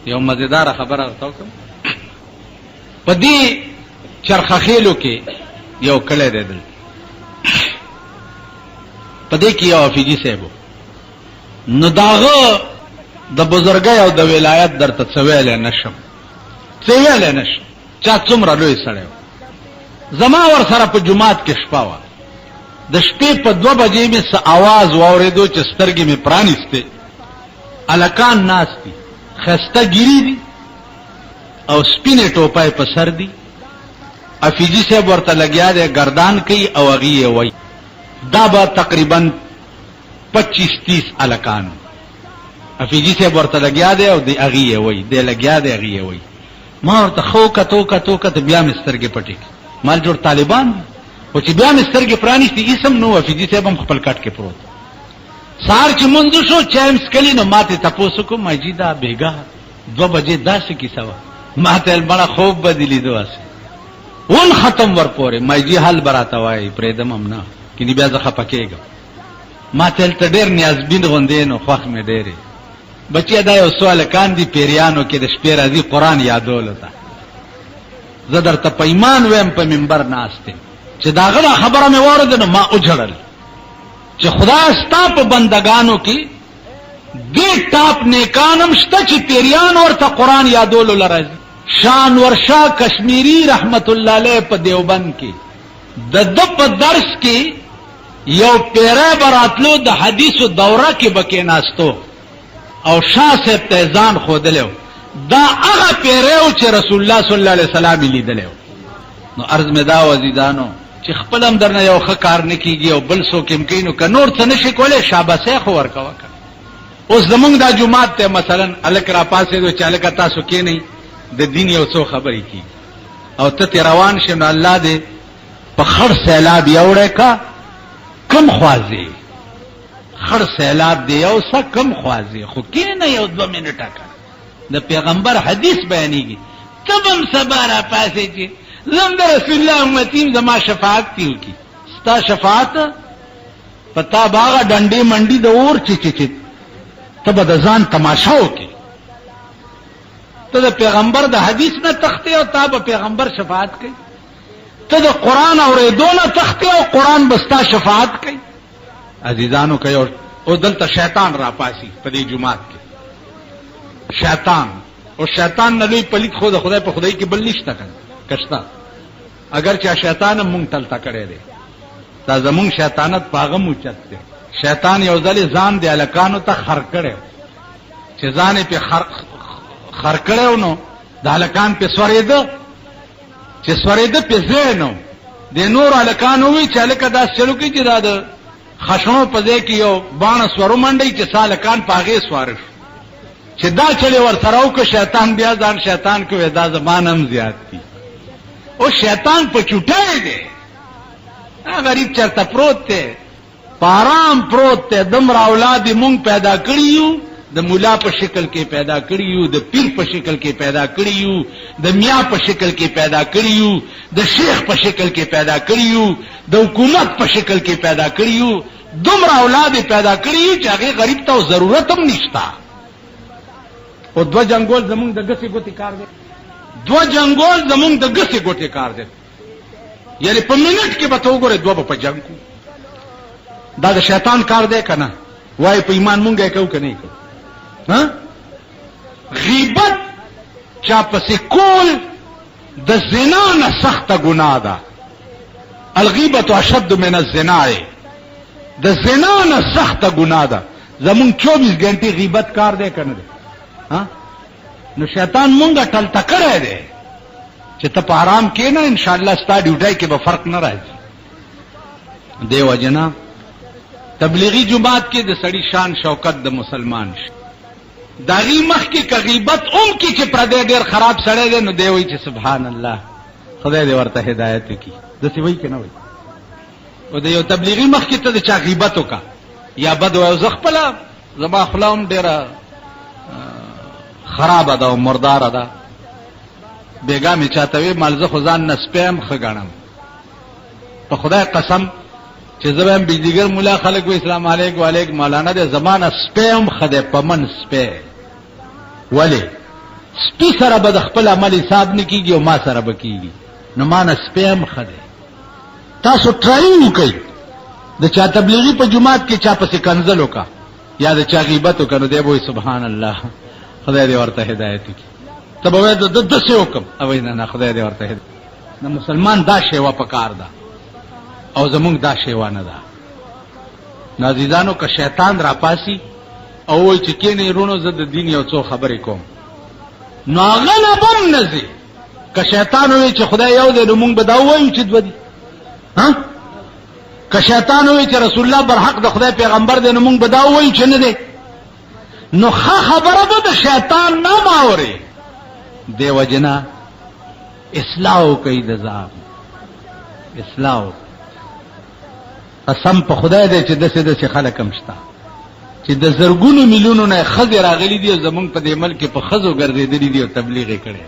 یو مزیدار خبره تاسو کوم په دې چرخه خېلو کې یو کله دی دل په دې کې یو افیجی صاحب نو داغه د بزرګۍ او د ولایت درته څویل نشم چا څومره لوی سړی زما ور سره په جمعات کې شپه وه د شپې په 2 بجې مې څه आवाज واورېدو چې سترګې مې پرانیستې الکان ناست دي خسته ګیری دي او سپینې ټوپای په سر دي افیجی صاحب ورته لګیا دی گردان کوي او هغې یې وایي دا به تقریبا 25-30 الکان افیجی صاحب ورته لګیا دی او هغې یې وایي دی لګیا دی هغې یې وایي ما ورته خو کتو بیا مې سترګې پټې کړې مال جوړ طالبان دي خو چې بیا مې سترګې پرانیستې اسم نو افیجي صاحب هم خپل کټ کې پروت سهار چې منځ شو چای مې څښلي نو ما ته تپوس وکړو ما جي دا بېګا 2 بجې داسې کیسه وه ما ته بړه خوب به دې لیدو هسې اون ختم ورپورې ما جي حل به راته وایي پرېږدم هم نه کینې بیا زه خفه کېږم ما ته هلته ډېر نیازبین غوندې نو خوښ مې ډېرې بچیا دا یو څو هلکان دي پیریانو کې د شپې راځي قرآن یادولو ته زه درته په ایمان ویم په منبر ناست یم چې د هغه دا خبره مې واورېده نو ما وجړل چې خدای ستا په بندګانو کې دې ټاپ نیکان هم شته چې پیریان ورته قرآن یادولو له راځي شانور شاه کشمیری رحمت الله علیه په دیوبند کې د ده په درس کې یو پیری به راتلو د حدیثو دوره کې به کېناستو او شاه صاحب ته ځان ښودلی و دا هغه پیری و چې رسول الله صلی الله علیه وسلم یې لیدلی و نو عرض مې دا وزیدانو چې خپل هم درنه یو ښه کار نه کېږي او بل څوک هم کوي نو که نور څه نه شي کولی شاباسۍ خو ورکوه که اوس زمونږ دا جومات ته مثلا هلک راپاڅېدو چې هلکه تاسو کېنئ د دین یو څو خبرې کېږي او ته ترې روان شې نو الله دې په خړ سیلاب یوړی که کم خوازې خړ سیلاب دی یو څه کم خوازې خو کېنه یو 2 منټه که د پیغمبر حدیث بیانېږي ته به هم سبا راپاڅې چې زم د رسول الله امتیم زما شفاعت تی وکي ستا شفاعت په تا به هغه ډنډې منډي د اور چې ته به د ځان تماشا وکې ته د پیغمبر د حدیث نه تختې او تا به پیغمبر شفاعت کوي ته د قرآن اورېدو نه تختې او قرآن به ستا شفاعت کوي عزیزانو کوي او دلته شیطان راپاسي په دې جومات کې شیطان او شیطان نه لوی پلیت خو د خدای په خدای کې بل نشته کنه کشتا اگر چا شیطان مونږ تلتا کړی دی دا زمونږ شیطانت پاغه موچت دی شیطان یو ځلې ځان دی هلکانو ته خر کړی چې ځان یې پې خر کړی نو د هلکان پې سورېده چې سورېده پې ځای نو د نورو هلکانو ووایي چې هلکه داسې چلو کوي چې دا د خشنو په ځای کې یو باڼه سورو منډئ چې څه هلکان په هغې سواره شو چې دا چلې ورسره وکړه شیطان بیا ځان شیطان کوي دا زمان هم زیات دي او شیطان په چوټای دی غریب چرته پروت دی په آرام پروت دی دومره اولاد مونږ پیدا کړي یو د مولا په شکل کې پیدا کړي یو د پیر په شکل کې پیدا کړي یو د میا په شکل کې پیدا کړي یو د شیخ په شکل کې پیدا کړي یو د حکومت په شکل کې پیدا کړي یو دومره اولاد پیدا کړي یو چې هغې غریب ته ضرورت هم نشته او 2 جنګول زمونږ د ګسې ګوتې کار دی 2 جنګول زمونږ د ګسې ګوتې کار دی یعنی په منټ کې به ته وګورې 2 به په جنګ کو دا د شیطان کار دی که نه وایي په ایمان مونږ یې کوو که نه یې کوو غیبت چا پسې کول د زنا نه سخته ګناه ده الغیبت اشد من الزنا د زنا نه سخته ګناه ده زمونږ 24 غنټې غیبت کار دی که نه دی نو شیطان مونږه ټلته کړی دی چې ته په آرام کېنه انشاءالله ستا ډیوټۍ کې به فرق نه راځي دې وجه نه تبلیغي جماعت کې د سړي شان شوکت د مسلمان شي د هغې مخکې که غیبت هم کي چې پردی ډېر خراب سړی دی نو دی وایي چې سبحان الله خدای دې ورته هدایت وکړي داسې وایي که نه وایي او د یو تبلیغي مخکې ته د چا غیبت وکړه یا بد وایي زه خپله زما خوله هم ډېره خرابه ده او مرداره ده بیګا مې چاته وی مال زه خو ځان نه سپی هم ښه ګڼم په خدای قسم چې زه به هم بجلیګر ملا خلک وی اسلام علیک وعلیک مولانا دی زما نه سپی هم ښه دی په من سپی ولې سپی سره به د خپل عمل حساب نه کیږي او ما سره به کیږي. نو ما نه سپی هم ښه دی. تاسو ټرای وکئ د چا تبلیغي په جماعت کې چا پسې کنځل وکړه یا د چا غیبت وکړه نو دی به وایي سبحان الله خدای دې ورته هدایت وکړي. ته به وایې د داسې وکړم او نه نه خدای دې ورته هدایت. د مسلمان دا شیوه پکار ده او زمونږ دا شیوه نه ده. نو عزیزانو که شیطان را پاسی او وایي چې کینې رونو زه د دین یو څو خبرې کوم نو هغه نه بم نه ځي. که شیطان وایي چې خدای یو دی نو مونږ به دا ووایو چې دوه دي. که شیطان وایي چې رسول الله برحق د خدای پیغمبر دی نو مونږ به دا ووایو چې نه دی. نو ښه خبره ده د شیطان نه ماورې. دې وجنه اصلاح وکړئ د ځان اصلاح وکړئ. قسم په خدای دی چې داسې داسې خلک هم شته چې د زرګونو میلیونو نه ښځې راغلي دي او زمونږ په دې ملک کې په ښځو ګرځېدلي دي او تبلیغ یې کړی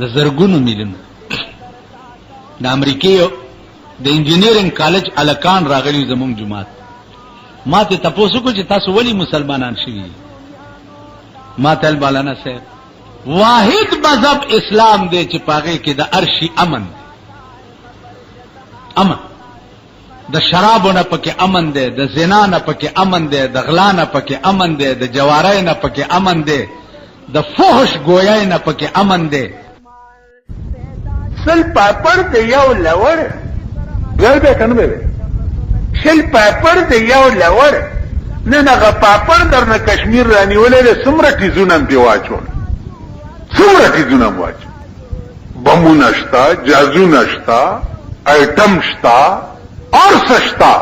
د زرګونو میلیونو. د امریکې د انجینیرنګ کالج الکان راغلي زمونږ جماعت. ما ته تپوس وکړو چې تاسو ولې مسلمانان شوي؟ ما ته مولانا صاحب واحد مذهب اسلام دی چې په هغې کې د هر شي امن دی. امن د شرابو نه پکې امن دی، د زنا نه پکې امن دی، د غلا نه پکې امن دی، د جوارۍ نه پکې امن دی، د فحش گویای نه پکې امن دی. سل پاپړ د یو لوړ ګل به کنه به شل پاپړ د یو لوړ نه نه پاپړ درنه کشمیر رانیولې سمره تیزونه دی واچول سمره تیزونه واچ بمونه شتا جازونه شتا ایټم شتا اور سشتا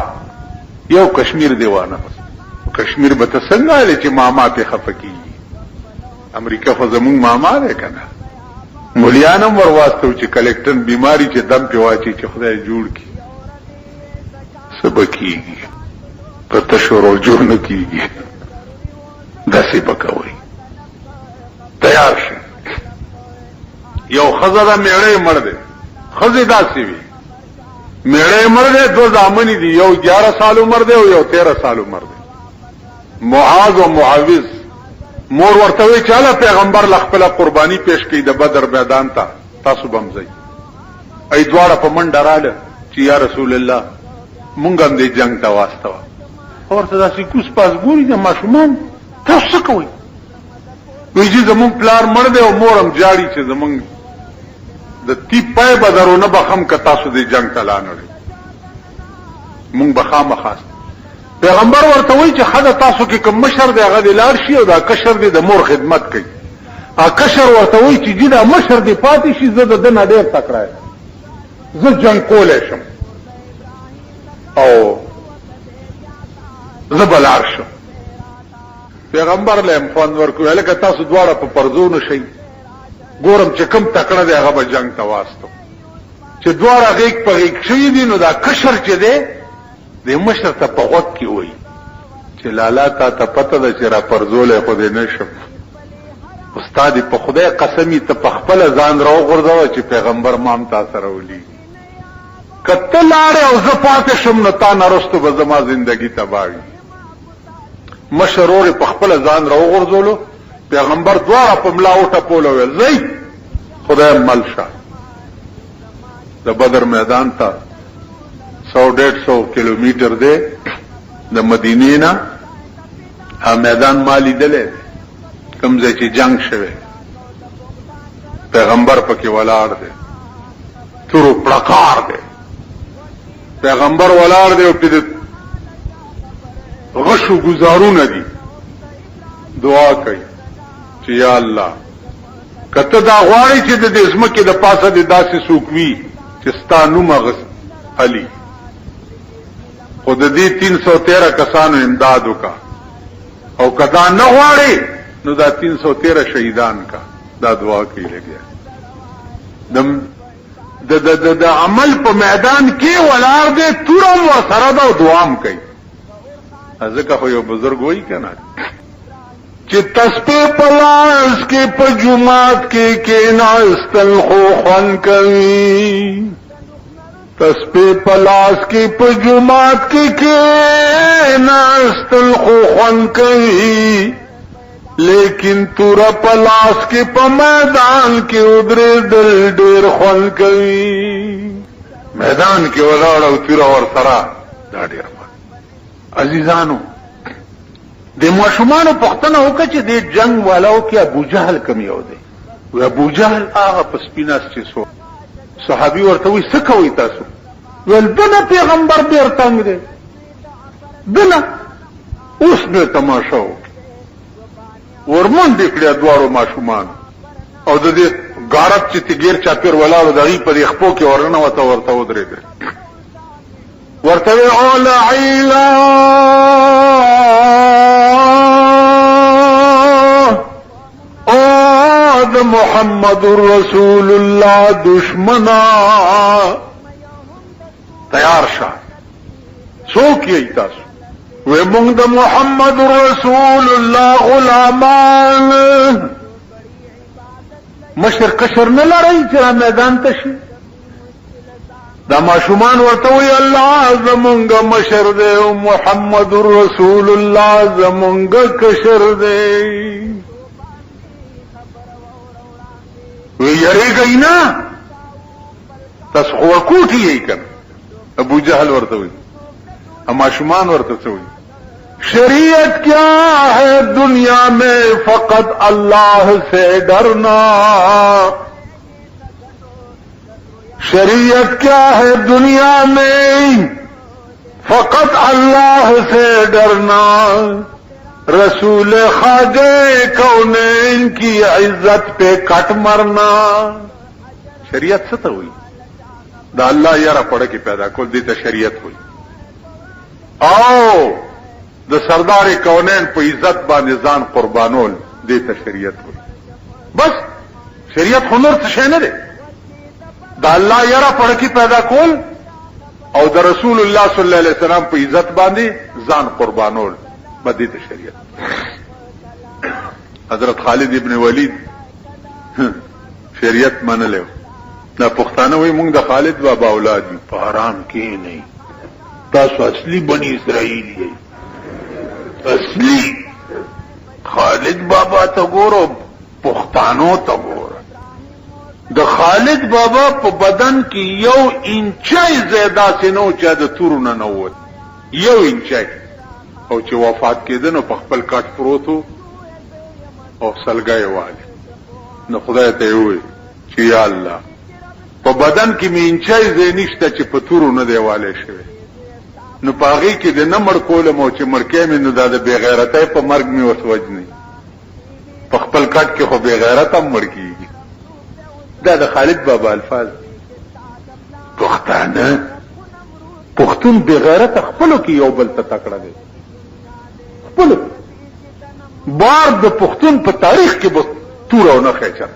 یو کشمیر دیوانه کشمیر به څنګه لې چې ماما ته خفکی امریکا خو زمون ماما ده کنه مولیانم ورواستو چې کلکټن بیماری چې دم په واچي چې خدای جوړ کی سبکیږي په تشورو جوړ نه کیږي داسې بکوي تیار شي. یو خزر میړې مړ دې خزې داسې وي میړې مړ دې دو ځامنې دي یو 11 سال عمر دی او یو 13 سال عمر دی. معاذ او معاوض مور ورته وی چاله پیغمبر لخپله قربانی پیش کړي د بدر میدان ته تاسو بمځي ای دواړه په منډه رااله چې یا رسول الله مونږ هم دې جنگ ته واستو ورته داسې کوس پاس ګوري د ماشومان تاسو څه کوئ؟ وی چې زمونږ پلار مړ دی او مور هم جاړي چې زمونږ د تی پای بدرونه بخم که تاسو دې جنگ ته لانړي مونږ به خامخا. پیغمبر ورته وایي چې خدای تاسو کې کوم مشر دی هغه دې لاړ شي او دا کشر دې د مور خدمت کوي. کشر ورته وایي چې جی دا مشر دې پاتې شي زه د ده نه ډېر تکړه یم زه جنګ کولی شم او زه به لاړ شم. پیغمبر له هم خوند ورکوي هلکه تاسو دواړه په پرزو نه شئ ګورم چې کوم تکړه دی هغه به جنګ ته واستو. چې دواړه غیږ په غیږ شوي دي نو دا کشر چې دی د مشر ته په غوږ کې وایي چې لالا تا ته پته ده چې را پرزولی خو دې نه شم استاد په خدای قسمی ته په خپله ځان راوغورځوه چې پیغمبر مام تا سره ولیږي که ته لاړې او زه پاتې شم نو تا نه رستو به زما زندګي تباه وي. مشر ورې په خپله ځان راوغورځولو پیغمبر دواړه په ملا وټپول او ویل ځئ خدای مل شه. د بدر میدان ته 100-150 کیلومیټر دی د مدینې نه. میدان ما لیدلی کوم ځای چې جنگ شوی پیغمبر پکې ولاړ دی تورو پړکار دی پیغمبر ولاړ دی او پې غشو گزارونه دي دعا کوي چې یا الله که ته دا غواړې چې د دې ځمکې د پاسه دې داسې څوک وي چې ستا نوم علي خو د دې 313 کسانو امداد وکړه او که دا نه غواړې نو دا 313 شهیدان کا دا دعا کوي لګیا د عمل په میدان کې ولاړ دی تورم ورسره ده او دعام کوي. ځکه خو یو بزرګ وایي که نه چې تسبیح په لاس کې په جومات کې کېناستل خو خوند کوي تسبیح په لاس کې په جومات کې کېناستل خو خوند کوي لیکن تورا پلاس کے په میدان کې ودرې دل ډېر خوند کوي. میدان کې ولاړ او تورا ور سره دا ډېر خوند. عزیزانو د ماشومانو پښتنه وکړه چې د جنگ والاو کې ابو جهل کم یو دی. و ابو جهل هغه په سپیناس چې سو صحابي ورته وي څه کوي تاسو؟ ول بنا پیغمبر ډېر تنگ دی بنا. اوس به تماشا وکړي ورمنډې کړې دواړو ماشومان او د دې غارت چې تګیر چاپیر ولاړو دغې په دې خپو کې ورننوته ورته ودرېدل. ورته وی او لعیلا او د محمد رسول الله دشمنا تیار شه. څوک یې تاسو؟ وی مونږ د محمد رسول الله غلامان. مشر کشر نه لرئ چې میدان ته شي؟ دا ماشومان ورته وی الله زمونږ مشر دی او محمد رسول الله زمونږ کشر دی. وی یریږئ نه تاسو خو ورکوټي یې کنه. ابو جهل ورته وی ماشومان ورته څه وی شریعت کیا ہے دنیا میں فقط اللہ سے ڈرنا. شریعت کیا ہے دنیا میں فقط اللہ سے ڈرنا. رسول خواجہ کونین کی عزت پہ کٹ مرنا. شریعت څه ته وی؟ دا الله یاره پړه کې پیدا کول دي ته شریعت وی. او د سردار کونین په عزت باندې ځان قربانول دې ته شریعت وي. بس شریعت خو نور څه شی نه دی. د الله یاره پړکی پیدا کول او د رسول الله صلی الله علیه وسلم په عزت باندې ځان قربانول به دې ته شریعت. حضرت خالد ابن ولید شریعت منلو. دا پښتانه وي مونږ د خالد بابا اولاد یو. په حرام کې نه تاسو اصلي بني اسرائیل یې. اصلي خالد بابا ته ګورو پښتانو ته ګورو. د خالد بابا په بدن کې 1 انچای زیاده سينو چې د تورونه نه ووت. 1 انچای. او چې وفات کېده نو په خپل کټ پروتو او سلګای واله. نو خدای ته وی چې یا الله په بدن کې مې انچای زې نشته چې په تورونه دیواله شوی. نو پاغي کې د نمړ کولم او چې مرکې مې نو د بے غیرتۍ په مرګ مې وسوجني. په خپل کټ کې خو بے غیرت هم مړ کیږي. دا د خالد بابا الفاظ. پښتون بے غیرت خپلو کې یو بل ته تکړه دی. خپل بار د پښتون په تاریخ کې به تور او نه خېچا.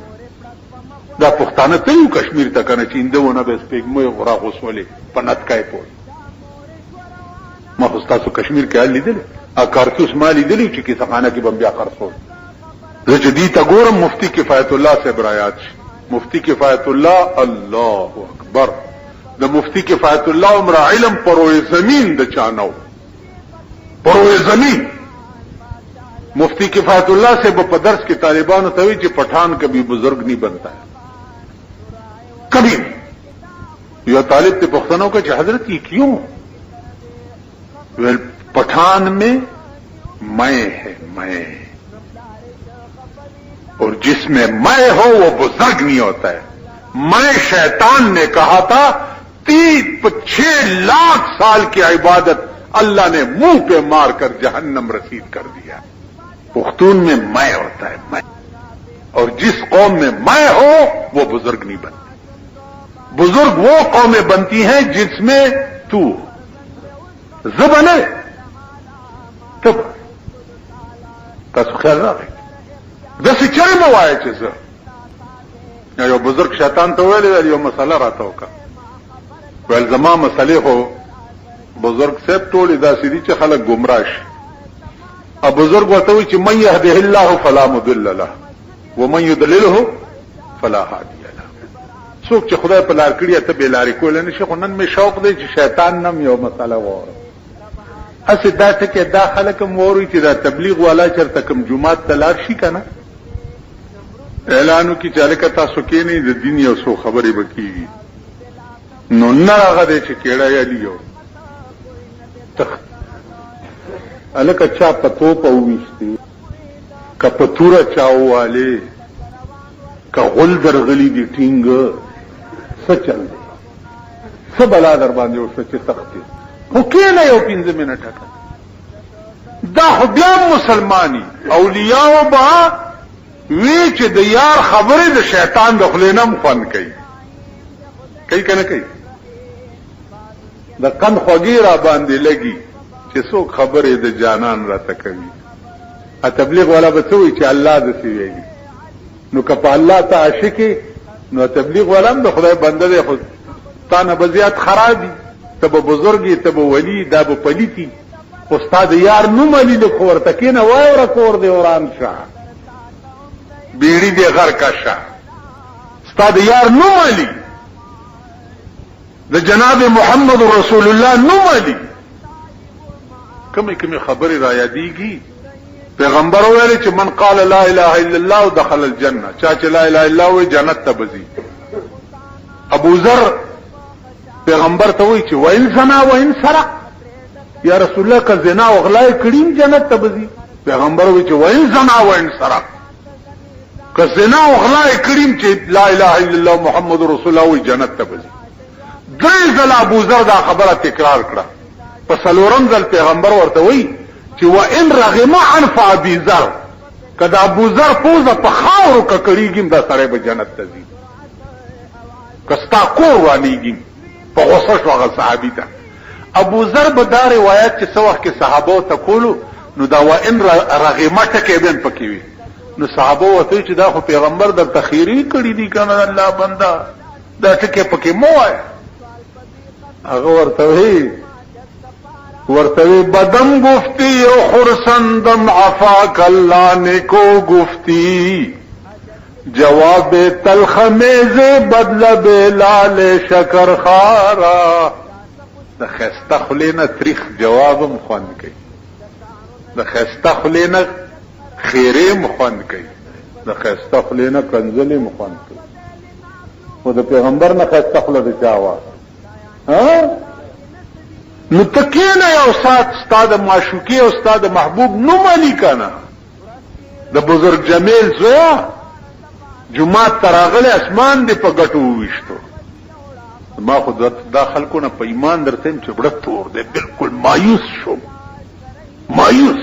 دا پښتانه ته یو کشمیر ته کنه چې اندونه به سپېګمې غرا غوسولې پنات کای پوي. ما خو تاسو کشمیر کې حال لیدل ا کارتوس ما لیدلی چې کیسه خانه کې بم بیا خرڅول. زه جدي تا ګورم مفتی کفایت الله صاحب رایات. مفتی کفایت الله الله اکبر. د مفتی کفایت الله عمر علم پروي زمين د چانو پروي زمين. مفتی کفایت الله صاحب په درس کې طالبانو ته وی چې پठान کبھی بزرگ نہیں بنتا ہے کبھی. یو طالب ته پښتنو کې چې حضرت یہ کیوں؟ पठान में मैं है मैं, और जिसमें मैं हो वो बुजुर्ग नहीं होता है. मैं शैतान ने कहा था 6 लाख साल की इबादत अल्लाह ने मुंह पे मारकर जहन्नम रसीद कर दिया. पुख्तून में मैं होता है मैं, और जिस कौम में मैं हो वो बुजुर्ग नहीं बनती. बुजुर्ग वो कौमें बनती हैं जिसमें तू बने. तब तاسو خیال راغی داسې چرې مو وایي چې زه یو بزرگ شیطان ته ویلې یو مسله راته وکړه. ویل زما مسلې خو بزرگ صاحب ټولې داسې دي چې خلک ګمراه شي. او بزرگ ورته وایي چې من يهده الله فلا مضل له ومن يضلله فلا هادي له. څوک چې خدای په لار کړی ته به لارې کول نه شي. خو نن مې شوق دی چې شیطان نم یو مسله وره اسه دا ټکي دا خلک موري چې دا تبلیغ والا چرته کوم جمعات تلار شي کنه اعلانو کی چالک تاسو کې نه د دین یو څو خبرې وکړي نو نه هغه دې چې کېړه یالیو تخت الکه چا پتو په وېستي کپتوره چاواله کغل درغلی دی ټینګ سچل سبلا در باندې او سچ تختی خو کینه یو 15 منټه دا خو بیا مسلمانی اولیاء با وی چې د یار خبره د شیطان د خلینم فن کوي کنه کوي د قن خوږی را باندې لګي چې څوک خبره د جانان را تکوي ا تبلیغ والا بتوي چې الله د سی ویلي نو کپا الله ته عاشقي نو تبلیغ والا هم د خدای بنده دی خو تا نه بزیات خرابي تب بزرګي تب ولی دا به پلیتی استاد یار نو ملي له خورته کینه وای ور کور دی وران شاه بیړی دی غر کا شاه استاد یار نو ملي د جناب محمد رسول الله نو ملي کمی خبري را یادېږي پیغمبر ویل چې من قال لا اله الا الله دخل الجنه چا چې لا اله الا الله وي جنت ته بزي ابو ذر پیغمبر ته وی چې وین زنا وین سرق یا رسول الله که زنا او غلا کړي جنت ته بزي پیغمبر وی چې وین زنا وین سرق که زنا او غلا کړي چې لا اله الا الله محمد رسول الله وی جنت ته بزي درې ځله ابو ذر دا خبره تکرار کړه په څلورم ځل پیغمبر ورته وی چې وان رغم عن ابي ذر کدا ابو ذر پوزه په خاورو ککړیږم دا سره به جنت ته ځي کستا کور وانیږي په غوسه شو هغه صحابي ته ابو ذر به دا روایت چې څوخ کې صحابه ته کولو نو دا وان رغم ټکه بین پکې وي نو صحابه وته چې دا خو پیغمبر د تخیری کړی دي کنه الله بندا دا ټکه پکې مو وای هغه ورتوی بدم گفتی و خرسندم عفاک اللہ نے کو گفتی جواب تلخ میز بدلب لال شکر خارا دا خیستا خلینا تریخ جوابم خواند کئی دا خیستا خلینا خیریم خواند کئی دا خیستا خلینا کنزلیم خواند کئی و دا پیغمبر نا خیستا خلد چاوا نو تکینا یو سات استاد معشوقی او استاد محبوب نو مالی کنا د بزرگ جمیل زویا جمعه تراغله اسمان دی په غټو وشتو ما خو دا خلکونه په ایمان درته چې بڑا تور دی بالکل مایوس شو مایوس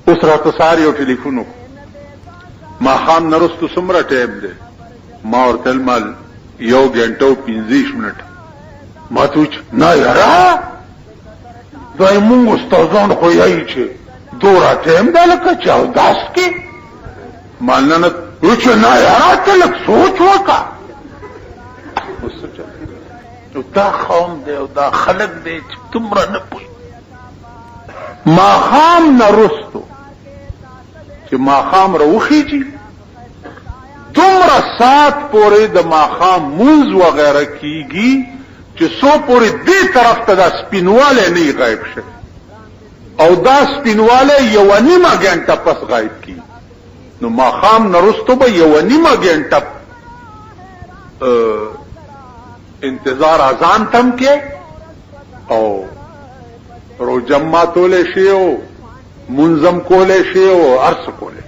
اوس راته ساری او ټلیفونو ما خام نرستو سمره ټیم دی ما ورته مال یو غنټو 15 منټ ما ته نه یارا دای مونږ استادان خو یای چې دورا ټیم دا لکه چاو داس کې مالنه وچ نه یارا ته لک سوچ وکا او دا خام دی او دا خلق دی چې تمره نه پوي ما خام نرستو چې ما خام روخیږي دومره سات پورې د ما خام موز وغیرہ کیږي چې سو پوری دی طرف ته دا سپینواله نه غایب شي او دا سپینواله یو نیمه غنټه پس غایب کی نو ما خام نرستو به یو نیمه غنټه انتظار اذان تم کې او روجما توله شی او منظم کوله شی او ارس کوله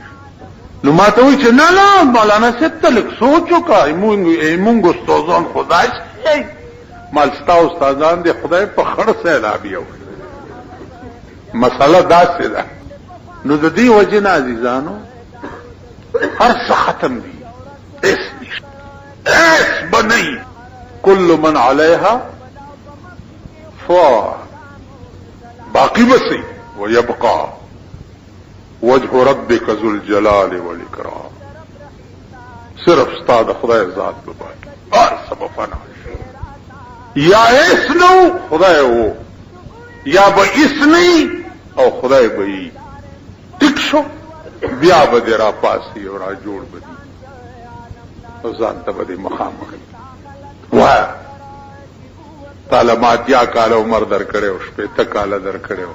نو ما ته وی چې نه مولانا ستلک سوچو کا ایمونګ استادان خدای شي مالستا استادان دی خدای په خړ سیلابي او مسله دا څه ده نو د دې وجه نه عزیزانو هر څه ختم دي اس بني كل من عليها باقی بسی ويبقى وجه ربك ذو الجلال والاكرام صرف استاد خدای ذات به باقی اور سب فنا یا اسنو خدای وو یا به اسنی او خدای به ټیک شو بیا به را پاسی او را جوړ بدی او ځان ته به مقام کوي واه تعالی ما 10 کال عمر در کړو شپه ته کال در کړو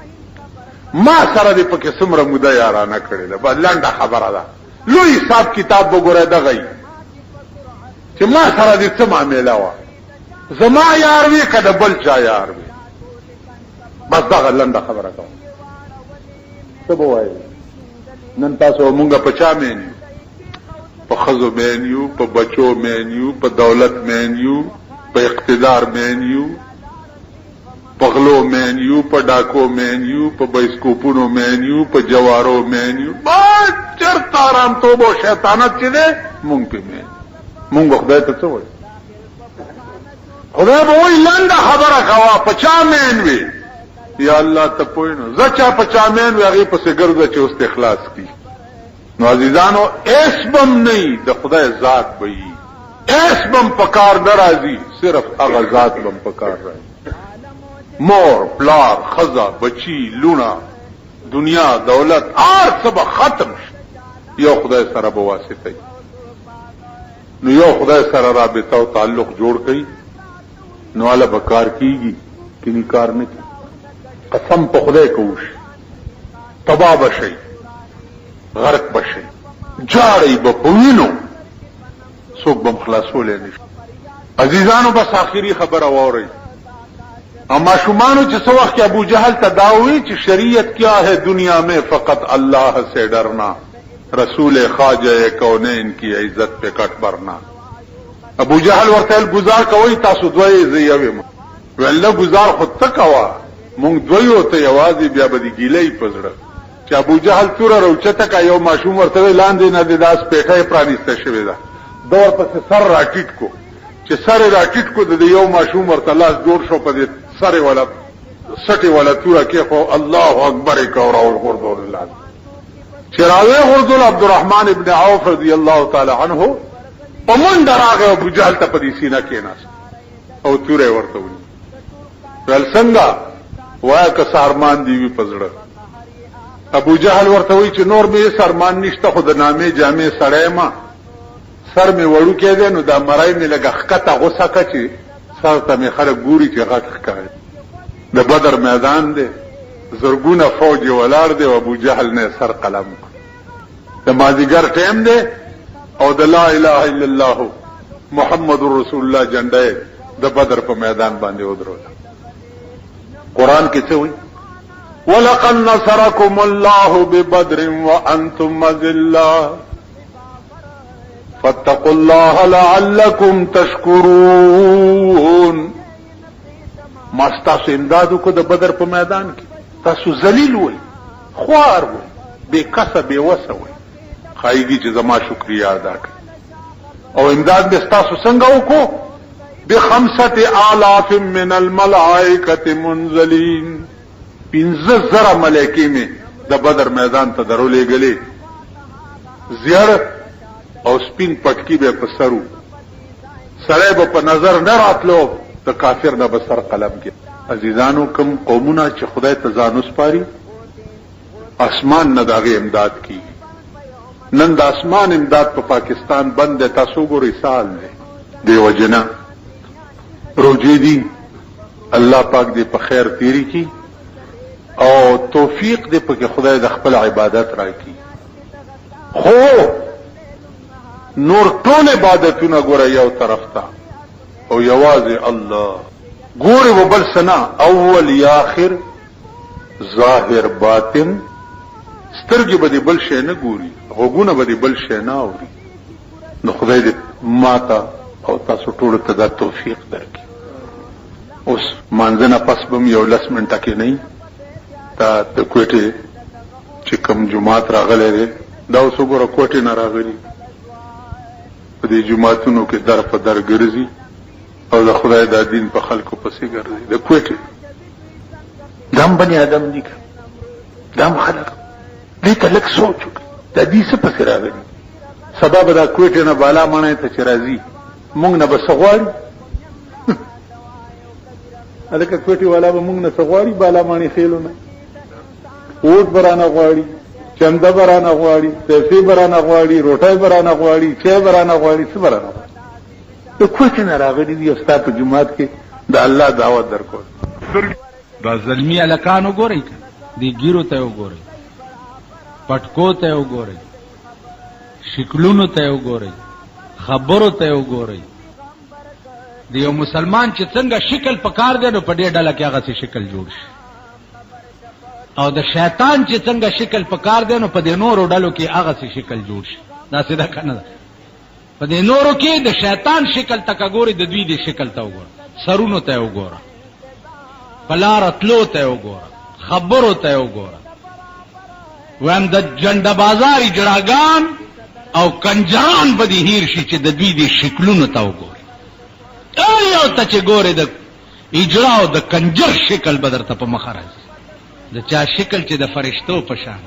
ما سره دې پکې څومره موده یارانه کړې ده، بس لنډه خبره ده. لوی حساب کتاب وګوره دغه چې ما سره دې څه معامله وه، زما یار وي که د بل چا یار وي، بس دغه لنډه خبره کوم. څه به وایي نن تاسو مونږ په چا مین یو؟ په ښځو مین یو، په بچو مین یو، په دولت مین یو، په اقتدار مین یو، په غلو مین یو، په ډاکو مین یو، په بایسکوپونو مین یو، په جوارو مین یو، بس چرته آرام توب او شیطانت چې دی مونږ پې مین. مونږ خدای ته څه وایي؟ خدای به وایي لنډه خبره کوه، په چا مین وي؟ یا الله ته پوه نو زه چا په چا مین وي هغې پسې ګرځه چې اوس اخلاص کړي. نو عزیزانو ایس بم نه د خدای ذات به وي، ایس بم په کار نه راځي، صرف هغه ذات بم په کار راځي. مور پلار ښځه بچي لونه دنیا دولت هر څه به ختم شي، یو خدای سره به واسطه وي. نو یو خدای سره رابطه او تعلق جوړ کړي نو هله به کار کیږي کني کار نه کیږي. قسم په خدای کوش تباه بشي، غرق بشي، جاړی به په وینو، څوک به خلاصولی نشي. عزیزانو بس آخري خبره واورئ. اما شمانو چې څه وخت ابو جہل ته دا وی چې شریعت کیا ہے دنیا میں فقط اللہ سے ڈرنا، رسول خواجہ کونین کی عزت پہ کٹ برنا. ابو جہل ورته گزار کوي تاسو دوی زیوي ولله گزار خود ته کوا، مونږ دوی ته یوازې بیا به دی ګیلې پزړه چې ابو جہل تور روچته کا یو ماشوم ورته لاندې نه د داس پیټه پرانیسته شوی دا دور پس سر راټیټ کو چې سر راټیټ کو د یو ماشوم ورته لاس جوړ شو په سره ولا سټي ولا تور کې خو الله اکبر کور او غردور الله چراوی غردول عبدالرحمن ابن عوف رضی الله تعالی عنہ پمن دراغه ابو جہل ته په دې سینه کې ناس او تور ورته ونی ول څنګه وای که سارمان دی وی پزړه. ابو جہل ورته وی چې نور مې سارمان نشته، خو د نامې جامې سړی ما سر مې وړو کې دی، نو دا مرای مې لږه ښکته غوسه که چې سر ته مې خلک ګوري چې غټ ښکاري. د بدر میدان دی، زرګونه فوج ولاړ دی او ابو جہل نه سر قلم د مازیګر ټیم دی او د لا اله الا الله محمد رسول الله جنډه د بدر په میدان باندې ودروله. قرآن کې څه وایي؟ وَلَقَدْ نَصَرَكُمُ اللَّهُ بِبَدْرٍ وَأَنْتُمْ أَذِلَّةٌ فَاتَّقُوا اللَّهَ لَعَلَّكُمْ تَشْكُرُونَ. ما ستاسو امدادو کو د بدر په میدان کې، تاسو ذلیل وئ، خوار وئ، بے کسه بے وسه وئ، خایږي چې زما شکریا ادا کړئ. او امداد به ستاسو څنګه وکړو؟ ب5,000 من الملائکه منزلین، 15,000 ملائکې می د بدر میدان ته درولې غلې، زیړ او سپین پټکی به په سرو، سړی به په نظر نه راتلو، د کافر نه به سر قلم کې. عزیزانو کوم قومونه چې خدای ته ځان وسپاري اسمان نه داغه امداد کیږي. نن د اسمان امداد په پاکستان بند دی، تاسو ګورئ سال دی. دیو جنا روجی دی، الله پاک دې په خیر تیری کی او توفیق دې په خدای د خپل عبادت راکړي. خو نور ټول عبادتونه ګوره یو طرف ته او یوازې الله ګوره وبل سنا اول یا اخر ظاهر باطن. سترګې به بل شي نه ګوري، غوږونه به بل شي نه اوري. نو خدای دې ماته او تاسو ټول ته دا توفیق درکړي. اوس مانځنه پس بم یو 10 منټه کې نه تا د کوټې چې کوم جمعات راغلی دی دا اوس وګوره کوټې نه راغلي، په دې جمعاتونو کې در په در ګرځي او د خدای دا دین په خلکو پسې ګرځي. د کوټې دام بني آدم دي، دام خلک دې ته لږ سوچ وکړي دا دې څه پسې راغلي. سبا به دا کوټې نه بالا ماڼۍ ته چې راځي مونږ نه به څه غواړي؟ هلکه کوټې والا به مونږ نه څه غواړي؟ بالا ماڼۍ خېلو نه اوټ به رانه غواړي، چنده به رانه غواړي، پیسې به رانه غواړي، روټۍ به رانه غواړي، چای به رانه غواړي، څه به رانه غواړي؟ د کوټې نه راغلي دي او ستا په جومات کې د الله دعوت درکول. دا ظلمي هلکان وګورئ، دی ګیرو ته وګورئ، پټکو ته وګورئ، شکلونو ته وګورئ، خبرو ته وګورئ. د یو مسلمان چې څنګه شکل پکار دی نو په دې ډله کې هغه څه شکل جوړ شي، او د شیطان چې څنګه شکل پکار دی نو په دې نورو ډلو کې هغه څه شکل جوړ شي. دا سیده کنه ده. په دې نورو کې د شیطان شکل تک ګوري، د دوی د شکل ته وګوره، سرونو ته وګوره، پلار اتلو ته وګوره، خبرو ته وګوره. ویم د جنډه بازاري جړاګان او کنجران به دې هیر شي چې د دوی د شکلونو ته وګوره. یو ته چې ګورې د اجړا او د کنجر شکل به درته په مخه راځي، د چا شکل چې د فرشتو په شان